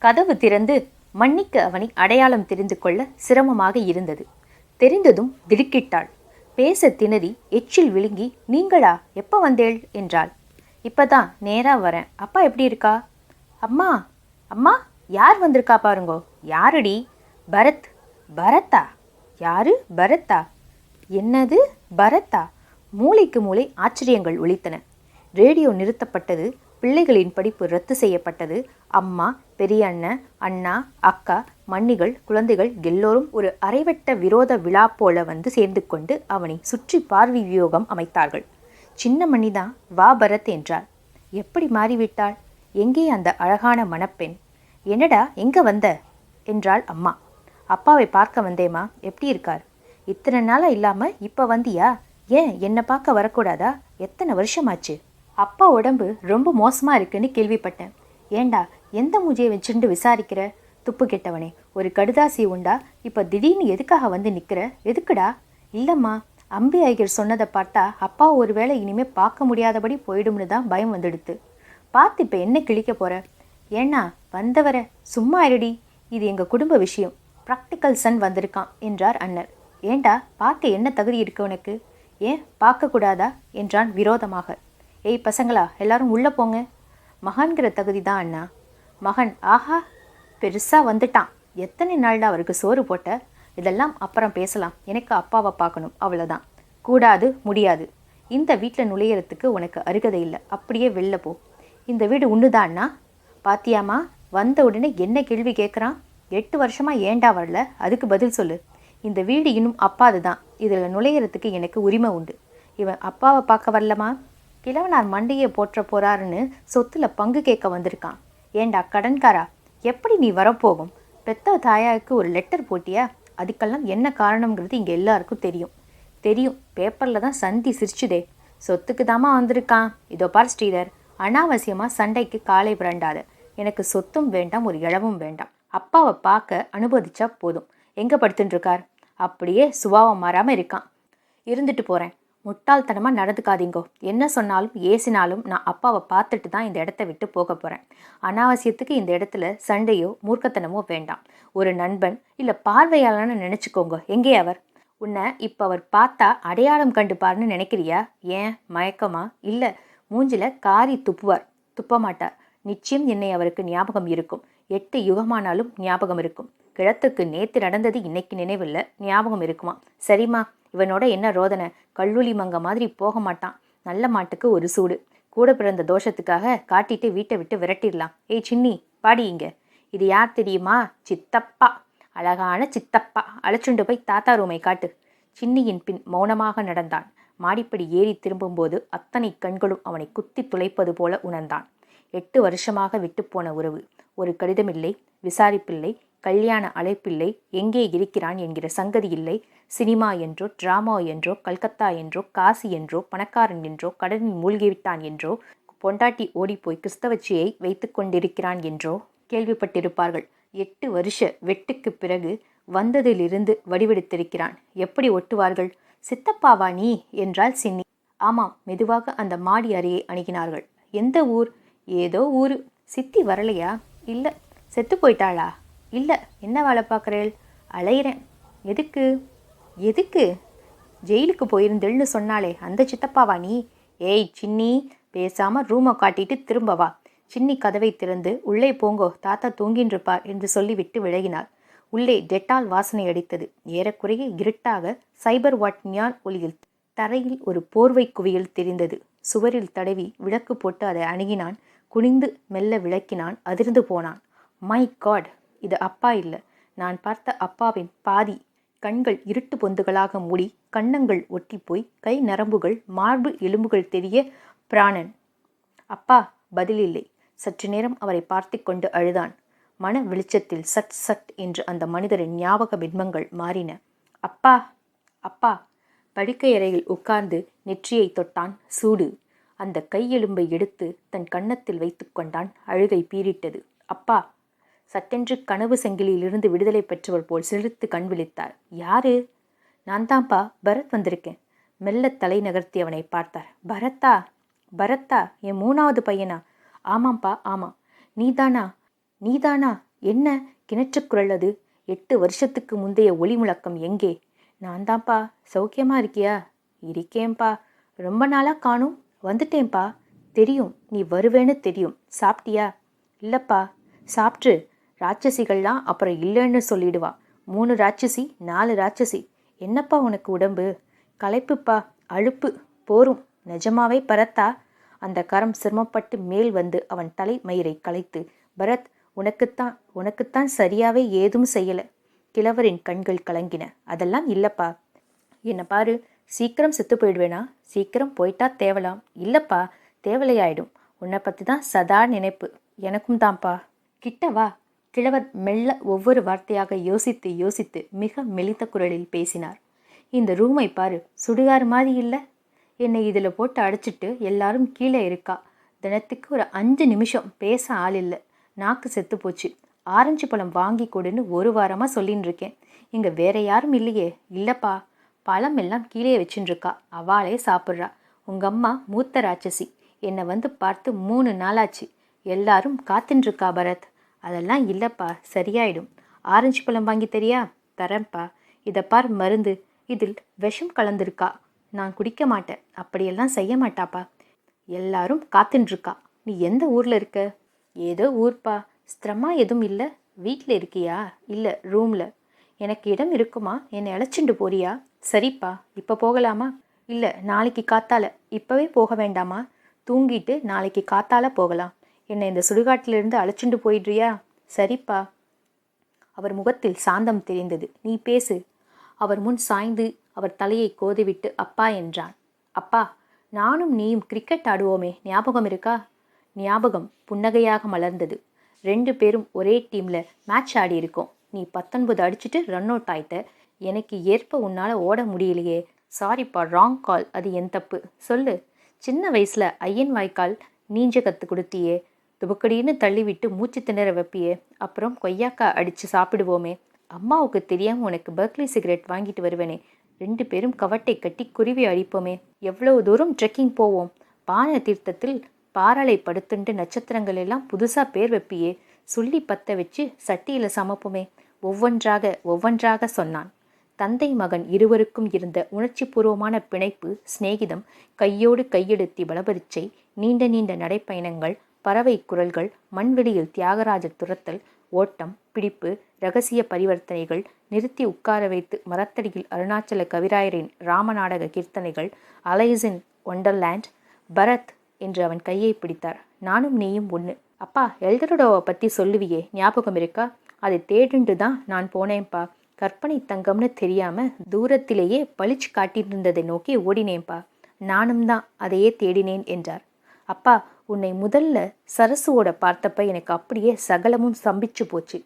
கதவு திறந்து மன்னிக்க அவனை அடையாளம் தெரிந்து கொள்ள சிரமமாக இருந்தது. தெரிந்ததும் திடுக்கிட்டாள். பேச திணறி எச்சில் விழுங்கி, நீங்களா, எப்போ வந்தேள் என்றாள். இப்பதான் நேரா வரேன். அப்பா எப்படி இருக்கா? அம்மா அம்மா, யார் வந்திருக்கா பாருங்கோ. யாருடி? பரத். பரத்தா? யாரு பரத்தா? என்னது பரத்தா? மூளைக்கு மூளை ஆச்சரியங்கள் ஒலித்தன. ரேடியோ நிறுத்தப்பட்டது. பிள்ளைகளின் படிப்பு ரத்து செய்யப்பட்டது. அம்மா, பெரிய அண்ணன், அண்ணா, அக்கா, மன்னிகள், குழந்தைகள் எல்லோரும் ஒரு அரைவட்ட விரோத விழா போல வந்து சேர்ந்து கொண்டு அவனை சுற்றி பார்வை வியோகம் அமைத்தார்கள். சின்ன மணிதான் வா பரத் என்றாள். எப்படி மாறிவிட்டாள்? எங்கே அந்த அழகான மணப்பெண்? என்னடா, எங்க வந்த என்றாள் அம்மா. அப்பாவை பார்க்க வந்தேம்மா. எப்படி இருக்கார்? இத்தனை நாளாக இல்லாமல் இப்போ வந்தியா? ஏன் என்னை பார்க்க வரக்கூடாதா? எத்தனை வருஷமாச்சு? அப்பா உடம்பு ரொம்ப மோசமாக இருக்குன்னு கேள்விப்பட்டேன். ஏண்டா, எந்த மூஜையை வச்சுட்டு விசாரிக்கிற? துப்பு கெட்டவனே, ஒரு கடுதாசி உண்டா? இப்போ திடீர்னு எதுக்காக வந்து நிற்கிற? எதுக்குடா? இல்லைம்மா, அம்பி ஐயர் சொன்னதை பார்த்தா அப்பா ஒரு வேளை இனிமேல் பார்க்க முடியாதபடி போயிடும்னு தான் பயம் வந்துடுத்து. பார்த்து இப்போ என்ன கிழிக்க போகிற? ஏன்னா வந்தவரை சும்மா இருடி, இது எங்கள் குடும்ப விஷயம். ப்ராக்டிக்கல் சன் வந்திருக்கான் என்றார் அண்ணர். ஏண்டா, பார்க்க என்ன தகுதி இருக்கு உனக்கு? ஏன் பார்க்கக்கூடாதா என்றான் விரோதமாக. ஏய் பசங்களா, எல்லாரும் உள்ளே போங்க. மகன்கிற தகுதி தான் அண்ணா. மகன்? ஆஹா, பெருசாக வந்துட்டான். எத்தனை நாள்டா அவருக்கு சோறு போட்ட? இதெல்லாம் அப்புறம் பேசலாம். எனக்கு அப்பாவை பார்க்கணும், அவ்வளோதான். கூடாது, முடியாது. இந்த வீட்டில் நுழையிறதுக்கு உனக்கு அருகதை இல்லை. அப்படியே வெளில போ. இந்த வீடு உண்ணுதான் அண்ணா. பாத்தியாமா, வந்த உடனே என்ன கேள்வி கேட்குறான்? 8 வருஷமாக ஏண்டா வரல? அதுக்கு பதில் சொல்லு. இந்த வீடு இன்னும் அப்பாது தான். இதில் நுழையிறதுக்கு எனக்கு உரிமை உண்டு. இவன் அப்பாவை பார்க்க வரலமா? கிழவனார் மண்டையை போற்ற போறாருன்னு சொத்துல பங்கு கேட்க வந்திருக்கான். ஏண்டா கடன்காரா, எப்படி நீ வரப்போகும்? பெத்த தாயாவுக்கு ஒரு லெட்டர் போட்டியா? அதுக்கெல்லாம் என்ன காரணங்கிறது இங்கே எல்லாருக்கும் தெரியும். தெரியும், பேப்பரில் தான் சந்தி சிரிச்சுதே. சொத்துக்கு தாமா வந்திருக்கான். இதோ பார் ஸ்ரீதர், அனாவசியமாக சண்டைக்கு காலை புரண்டாத. எனக்கு சொத்தும் வேண்டாம், ஒரு இழவும் வேண்டாம். அப்பாவை பார்க்க அனுமதிச்சா போதும். எங்கே படுத்துட்டுருக்கார்? அப்படியே சுபாவம் மாறாமல் இருக்கான். இருந்துட்டு போகிறேன். முட்டாள்தனமாக நடந்துக்காதீங்கோ. என்ன சொன்னாலும் ஏசினாலும் நான் அப்பாவை பார்த்துட்டு தான் இந்த இடத்த விட்டு போக போகிறேன். அனாவசியத்துக்கு இந்த இடத்துல சண்டையோ மூர்க்கத்தனமோ வேண்டாம். ஒரு நண்பன் இல்லை பார்வையாளன்னு நினச்சிக்கோங்க. எங்கே அவர்? உன்னை இப்போ அவர் பார்த்தா அடையாளம் கண்டுப்பார்னு நினைக்கிறியா? ஏன் மயக்கமா? இல்லை, மூஞ்சில காரி துப்புவார். துப்ப மாட்டார். நிச்சயம் என்னை அவருக்கு ஞாபகம் இருக்கும். 8 யுகமானாலும் ஞாபகம் இருக்கும். கிழத்துக்கு நேற்று நடந்தது இன்னைக்கு நினைவில்லை, ஞாபகம் இருக்குமா? சரிம்மா, இவனோட என்ன ரோதனை? கல்லூலி மங்க மாதிரி போக மாட்டான். நல்ல மாட்டுக்கு ஒரு சூடு. கூட பிறந்த தோஷத்துக்காக காட்டிட்டு வீட்டை விட்டு விரட்டிடலாம். ஏய் சின்னி, பாடி இங்க. இது யார் தெரியுமா? சித்தப்பா. அழகான சித்தப்பா. அழைச்சுண்டு போய் தாத்தா ரூமை காட்டு. சின்னியின் பின் மௌனமாக நடந்தான். மாடிப்படி ஏறி திரும்பும்போது அத்தனை கண்களும் அவனை குத்தி துளைப்பது போல உணர்ந்தான். 8 வருஷமாக விட்டுப்போன உறவு. ஒரு கடிதமில்லை, விசாரிப்பில்லை, கல்யாண அழைப்பில்லை, எங்கே இருக்கிறான் என்கிற சங்கதி இல்லை. சினிமா என்றோ, டிராமா என்றோ, கல்கத்தா என்றோ, காசி என்றோ, பணக்காரன் என்றோ, கடனில் மூழ்கிவிட்டான் என்றோ, பொண்டாட்டி ஓடிப்போய் கிறிஸ்தவச்சியை வைத்து கொண்டிருக்கிறான் என்றோ கேள்விப்பட்டிருப்பார்கள். 8 வருஷ வெட்டுக்கு பிறகு வந்ததிலிருந்து வடிவெடுத்திருக்கிறான். எப்படி ஒட்டுவார்கள்? சித்தப்பாவா நீ என்றாள் சின்னி. ஆமாம். மெதுவாக அந்த மாடி அறையை அணுகினார்கள். எந்த ஊர்? ஏதோ ஊரு. சித்தி வரலையா? இல்லை. செத்து போயிட்டாளா? இல்லை. என்ன வேலை பார்க்குறேள்? அலையிறேன். எதுக்கு? எதுக்கு? ஜெயிலுக்கு போயிருந்தேள்னு சொன்னாலே அந்த சித்தப்பாவா நீ? ஏய் சின்னி, பேசாமல் ரூமை காட்டிட்டு திரும்ப வா. சின்னி கதவை திறந்து உள்ளே போங்கோ, தாத்தா தூங்கின்றிருப்பார் என்று சொல்லிவிட்டு விலகினார். உள்ளே டெட்டால் வாசனை அடித்தது. ஏறக்குறைய இருட்டாக சைபர் வாட் நியான் ஒளியில் தரையில் ஒரு போர்வை குவியல் தெரிந்தது. சுவரில் தடவி விளக்கு போட்டு அதை அணுகினான். குனிந்து மெல்ல விளக்கினான். அதிர்ந்து போனான். மை காட், இது அப்பா இல்லை. நான் பார்த்த அப்பாவின் பாதி. கண்கள் இருட்டு பொந்துகளாக மூடி, கன்னங்கள் ஒட்டிப்போய், கை நரம்புகள், மார்பு எலும்புகள் தெரிய பிராணன். அப்பா பதிலில்லை. சற்று நேரம் அவரை பார்த்து கொண்டு அழுதான். மன வெளிச்சத்தில் சட் சட் என்று அந்த மனிதரின் ஞாபக பிம்பங்கள் மாறின. அப்பா, அப்பா. படுக்கை அறையில் உட்கார்ந்து நெற்றியை தொட்டான். சூடு. அந்த கையெலும்பை எடுத்து தன் கன்னத்தில் வைத்து கொண்டான். அழுகை பீரிட்டது. அப்பா. சட்டென்று கனவு சங்கிலியிலிருந்து விடுதலை பெற்றவர் போல் சிலிர்த்து கண் விழித்தார். யாரு? நான் தான்ப்பா, பரத் வந்திருக்கேன். மெல்ல தலை நகர்த்தி அவனை பார்த்தார். பரத்தா? பரத்தா, என் 3வது பையனா? ஆமாம்ப்பா, ஆமாம். நீதானா? நீதானா என்ன கிணற்றுக்குரல் அது? 8 வருஷத்துக்கு முந்தைய ஒளி முழக்கம் எங்கே? நான் தான்ப்பா. சௌக்கியமா இருக்கியா? இருக்கேன்பா. ரொம்ப நாளா காணும். வந்துட்டேன்பா. தெரியும், நீ வருவேன்னு தெரியும். சாப்பிட்டியா? இல்லப்பா. சாப்பிட்ரு. ராட்சசிகள்லாம் அப்புறம் இல்லைன்னு சொல்லிடுவா. 3 ராட்சசி 4 ராட்சசி. என்னப்பா உனக்கு உடம்பு? களைப்புப்பா. அலுப்பு. போரும். நிஜமாவே பரத்தா? அந்த கரம் சிரமப்பட்டு மேல் வந்து அவன் தலை மயிரை களைத்து, பரத், உனக்குத்தான் சரியாவே ஏதும் செய்யல. கிழவரின் கண்கள் கலங்கின. அதெல்லாம் இல்லப்பா. என்ன பாரு, சீக்கிரம் செத்து போயிடுவேனா? சீக்கிரம் போயிட்டா தேவலாம். இல்லப்பா, தேவலையாயிடும். உன்னை பற்றி தான் சதா நினைப்பு. எனக்கும் தான்ப்பா. கிட்ட வா. கிழவர் மெல்ல ஒவ்வொரு வார்த்தையாக யோசித்து யோசித்து மிக மெலிந்த குரலில் பேசினார். இந்த ரூமை பாரு, சுடுகாடு மாதிரி இல்லை? என்னை இதில் போட்டு அடைச்சிட்டு எல்லாரும் கீழே இருக்கா. தினத்துக்கு ஒரு 5 நிமிஷம் பேச ஆள் இல்லை. நாக்கு செத்து போச்சு. ஆரஞ்சு பழம் வாங்கி கொடுன்னு 1 வாரமாக சொல்லின்னு இருக்கேன். இங்கே வேற யாரும் இல்லையே. இல்லப்பா, பழம் எல்லாம் கீழே வச்சுன்னு இருக்கா. அவளே சாப்பிட்றா. உங்கள் அம்மா மூத்த ராட்சசி. என்னை வந்து பார்த்து 3 நாளாச்சு. எல்லாரும் காத்துன்னு இருக்கா பரத். அதெல்லாம் இல்லப்பா, சரியாயிடும். ஆரஞ்சு பழம் வாங்கி தெரியா? தரேன்ப்பா. இதை பார், மருந்து. இதில் விஷம் கலந்துருக்கா. நான் குடிக்க மாட்டேன். அப்படியெல்லாம் செய்ய மாட்டாப்பா. எல்லாரும் காத்துன்னு இருக்கா. நீ எந்த ஊரில் இருக்க? ஏதோ ஊர்ப்பா. ஸ்திரமா எதுவும் இல்லை? வீட்டில் இருக்கியா? இல்லை, ரூமில். எனக்கு இடம் இருக்குமா? என்னை அழைச்சிட்டு போறியா? சரிப்பா. இப்போ போகலாமா? இல்லை, நாளைக்கு காத்தால. இப்போவே போக வேண்டாமா? தூங்கிட்டு நாளைக்கு காத்தால போகலாம். என்னை இந்த சுடுகாட்டிலிருந்து அழைச்சிட்டு போயிடுறியா? சரிப்பா. அவர் முகத்தில் சாந்தம் தெரிந்தது. நீ பேசு. அவர் முன் சாய்ந்து அவர் தலையை கோதிவிட்டு அப்பா என்றான். அப்பா, நானும் நீயும் கிரிக்கெட் ஆடுவோமே, ஞாபகம் இருக்கா? ஞாபகம் புன்னகையாக மலர்ந்தது. 2 பேரும் ஒரே டீம்ல மேட்ச் ஆடி இருக்கோம். நீ 19 அடிச்சுட்டு ரன் அவுட் ஆயிட்ட. எனக்கு ஏற்ப உன்னால் ஓட முடியலையே. சாரிப்பா, ராங் கால். அது என் தப்பு. சொல்லு. சின்ன வயசுல ஐயன் வாய்க்கால் நீஞ்ச கற்று கொடுத்தியே. துபக்கடின்னு தள்ளிவிட்டு மூச்சு திணற வைப்பியே. அப்புறம் கொய்யாக்கா அடித்து சாப்பிடுவோமே. அம்மாவுக்கு தெரியாமல் உனக்கு பர்க்லி சிகரெட் வாங்கிட்டு வருவேனே. 2 பேரும் கவட்டை கட்டி குருவி அடிப்போமே. எவ்வளவு தூரம் ட்ரெக்கிங் போவோம். பான தீர்த்தத்தில் பாறாலை படுத்துண்டு நட்சத்திரங்கள் எல்லாம் புதுசாக பேர் வைப்பியே. சுள்ளி பற்ற வச்சு சட்டியில் சமைப்போமே. ஒவ்வொன்றாக சொன்னான். தந்தை மகன் இருவருக்கும் இருந்த உணர்ச்சிபூர்வமான பிணைப்பு, சிநேகிதம், கையோடு கையெடுத்தி பலபரிச்சை, நீண்ட நீண்ட நடைப்பயணங்கள், பறவை குரல்கள், மண்வெளியில் தியாகராஜர் துரத்தல், ஓட்டம், பிடிப்பு, இரகசிய பரிவர்த்தனைகள், நிறுத்தி உட்கார வைத்து மரத்தடியில் அருணாச்சல கவிராயரின் ராமநாடக கீர்த்தனைகள், அலைஸ் இன் ஒண்டர்லேண்ட். பரத் என்று அவன் கையை பிடித்தார். நானும் நீயும் ஒன்று. அப்பா, எல்டரடோவை பற்றி சொல்லுவியே, ஞாபகம் இருக்கா? அதை தேடிண்டு தான் நான் போனேன்ப்பா. கற்பனை தங்கம்னு தெரியாமல் தூரத்திலேயே பளிச்சு காட்டியிருந்ததை நோக்கி ஓடினேன்ப்பா. நானும் தான் அதையே தேடினேன் என்றார். அப்பா, உன்னை முதல்ல சரசுவோட பார்த்தப்ப எனக்கு அப்படியே சகலமும் சம்பிச்சு போச்சு.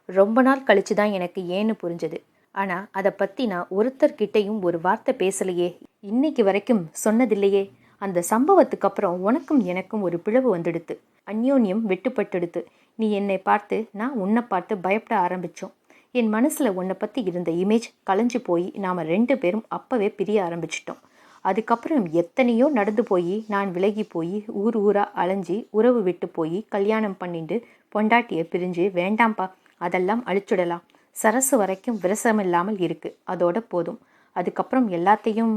ரொம்ப நாள் கழிச்சு தான் எனக்கு ஏன்னு புரிஞ்சது. ஆனால் அதை பற்றி நான் ஒருத்தர்கிட்டையும் ஒரு வார்த்தை பேசலையே. இன்னைக்கு வரைக்கும் சொன்னதில்லையே. அந்த சம்பவத்துக்கு அப்புறம் உனக்கும் எனக்கும் ஒரு பிளவு வந்துடுத்து. அந்யோன்யம் வெட்டுப்பட்டுடுத்து. நீ என்னை பார்த்து, நான் உன்னை பார்த்து பயப்பட ஆரம்பித்தோம். என் மனசில் உன்னை பற்றி இருந்த இமேஜ் கலைஞ்சு போய் நாம் 2 பேரும் அப்போவே பிரிய ஆரம்பிச்சிட்டோம். அதுக்கப்புறம் எத்தனையோ நடந்து போய் நான் விலகி போய் ஊர் ஊராக அலைஞ்சி உறவு விட்டு போய் கல்யாணம் பண்ணிட்டு பொண்டாட்டியை பிரிஞ்சு வேண்டாம்ப்பா, அதெல்லாம் அழிச்சுடலாம். சரசு வரைக்கும் விரசமில்லாமல் இருக்குது. அதோட போதும். அதுக்கப்புறம் எல்லாத்தையும்.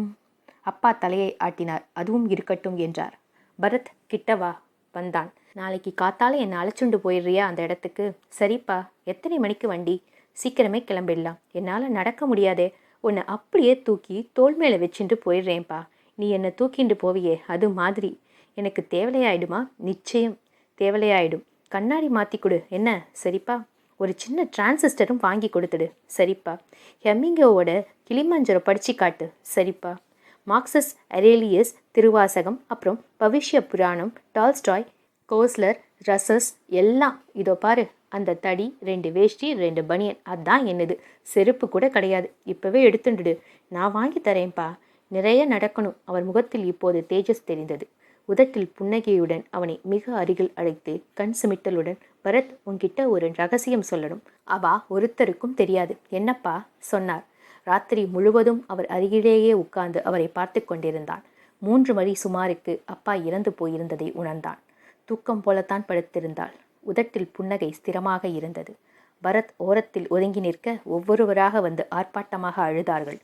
அப்பா தலையை ஆட்டினார். அதுவும் இருக்கட்டும் என்றார். பரத் கிட்டவா வந்தான். நாளைக்கு காத்தால என்னை அழைச்சுண்டு போயிடுறியா அந்த இடத்துக்கு? சரிப்பா. எத்தனை மணிக்கு வண்டி? சீக்கிரமே கிளம்பிடலாம். என்னால் நடக்க முடியாதே. உன்னை அப்படியே தூக்கி தோள் மேலே வச்சுட்டு போயிடுறேன்ப்பா. நீ என்னை தூக்கிண்டு போவியே, அது மாதிரி. எனக்கு தேவலையாயிடுமா? நிச்சயம் தேவலையாயிடும். கண்ணாடி மாற்றி கொடு. என்ன? சரிப்பா. ஒரு சின்ன டிரான்சிஸ்டரும் வாங்கி கொடுத்துடு. சரிப்பா. ஹெமிங்கோவோட கிளிமஞ்சரை படித்து காட்டு. சரிப்பா. மார்க்சஸ் அரேலியஸ் திருவாசகம், அப்புறம் பவிஷ்ய புராணம், டால்ஸ்டாய், கோஸ்லர், ரசஸ் எல்லாம். இதோ பாரு, அந்த தடி, 2 வேஷ்டி, 2 பனியன், அதான் என்னது. செருப்பு கூட கிடையாது. இப்போவே எடுத்துடுடு. நான் வாங்கி தரேன்ப்பா. நிறைய நடக்கணும். அவர் முகத்தில் இப்போது தேஜஸ் தெரிந்தது. உதட்டில் புன்னகையுடன் அவனை மிக அருகில் அழைத்து கண் சிமிட்டலுடன், பரத், உன்கிட்ட ஒரு ரகசியம் சொல்லணும். அவா ஒருத்தருக்கும் தெரியாது. என்னப்பா? சொன்னார். ராத்திரி முழுவதும் அவர் அருகிலேயே உட்கார்ந்து அவரை பார்த்து கொண்டிருந்தான். 3 மணி சுமாருக்கு அப்பா இறந்து போயிருந்ததை உணர்ந்தான். தூக்கம் போலத்தான் படுத்திருந்தாள். உதட்டில் புன்னகை ஸ்திரமாக இருந்தது. பரத் ஓரத்தில் ஒதுங்கி நிற்க ஒவ்வொருவராக வந்து ஆர்ப்பாட்டமாக அழுதார்கள்.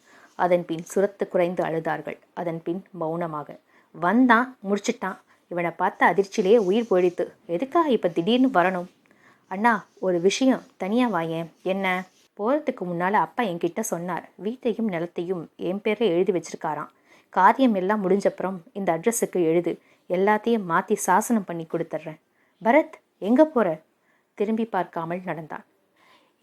அதன் பின் சுரத்து குறைந்து அழுதார்கள். அதன் பின் மௌனமாக. வந்தான், முடிச்சிட்டான். இவனை பார்த்த அதிர்ச்சியிலேயே உயிர் போயிடுத்து. எதுக்காக இப்போ திடீர்னு வரணும்? அண்ணா, ஒரு விஷயம், தனியாக வாயேன். என்ன? போகிறதுக்கு முன்னால் அப்பா என்கிட்ட சொன்னார், வீட்டையும் நிலத்தையும் என் பேரில் எழுதி வச்சிருக்காராம். காரியம் எல்லாம் முடிஞ்சப்புறம் இந்த அட்ரஸுக்கு எழுது, எல்லாத்தையும் மாற்றி சாசனம் பண்ணி கொடுத்துட்றேன். பரத், எங்கே போகிற? திரும்பி பார்க்காமல் நடந்தான்.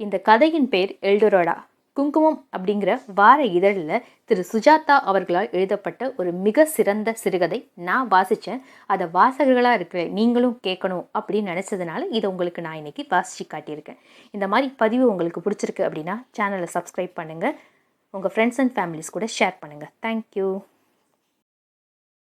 இந்த கதையின் பேர் எல்டோரடா. குங்குமம் அப்படிங்கிற வார இதழில் திரு சுஜாதா அவர்களால் எழுதப்பட்ட ஒரு மிக சிறந்த சிறுகதை. நான் வாசித்தேன். அதை வாசகர்களாக இருக்கிற நீங்களும் கேட்கணும் அப்படின்னு நினச்சதுனால இதை உங்களுக்கு நான் இன்றைக்கி வாசித்து காட்டியிருக்கேன். இந்த மாதிரி பதிவு உங்களுக்கு பிடிச்சிருக்கு அப்படின்னா சேனலை சப்ஸ்கிரைப் பண்ணுங்கள். உங்கள் ஃப்ரெண்ட்ஸ் அண்ட் ஃபேமிலிஸ் கூட ஷேர் பண்ணுங்கள். தேங்க்யூ.